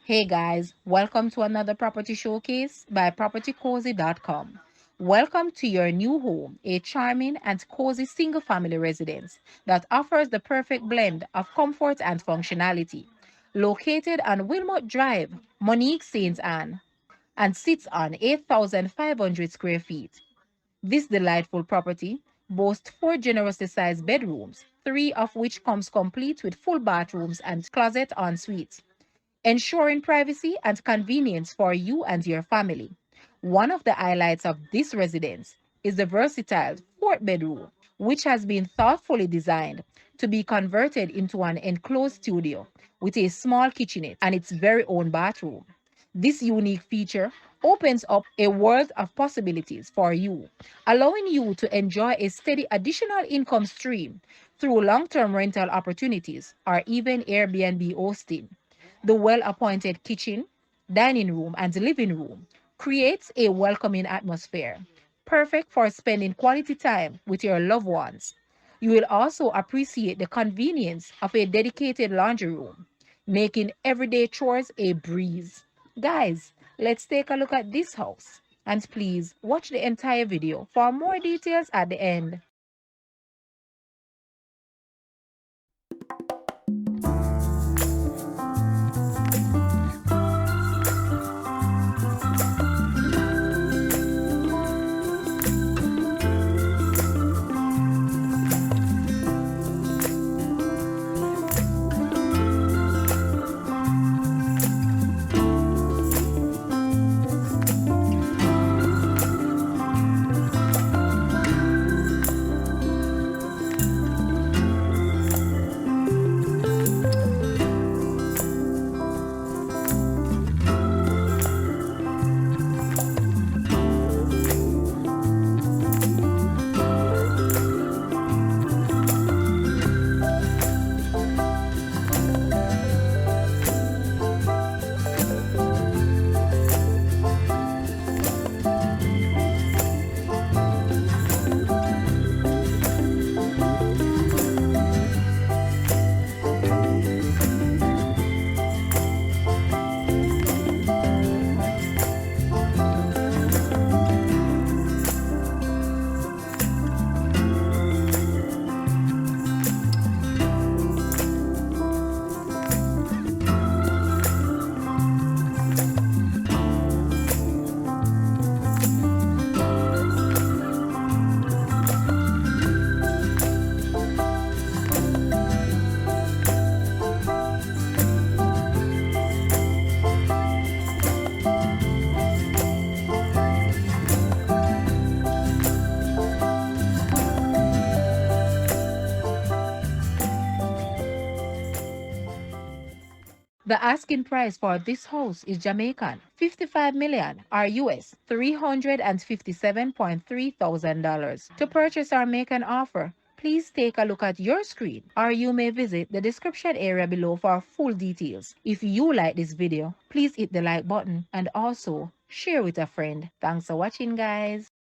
Hey guys, welcome to another property showcase by propertycozy.com. Welcome to your new home, a charming and cozy single family residence that offers the perfect blend of comfort and functionality. Located on Wilmot Drive, Moneague, St. Anne, and sits on 8,500 square feet. This delightful property boasts four generously sized bedrooms, three of which comes complete with full bathrooms and closet en suites, ensuring privacy and convenience for you and your family. One of the highlights of this residence is the versatile fourth bedroom, which has been thoughtfully designed to be converted into an enclosed studio with a small kitchenette and its very own bathroom. This unique feature opens up a world of possibilities for you, allowing you to enjoy a steady additional income stream through long-term rental opportunities or even Airbnb hosting. The well-appointed kitchen, dining room, and living room creates a welcoming atmosphere, perfect for spending quality time with your loved ones. You will also appreciate the convenience of a dedicated laundry room, making everyday chores a breeze. Guys, let's take a look at this house. And please watch the entire video for more details at the end. The asking price for this house is Jamaican 55 million or US $357.3 thousand. To purchase or make an offer, please take a look at your screen or you may visit the description area below for full details. If you like this video, please hit the like button and also share with a friend. Thanks for watching, guys.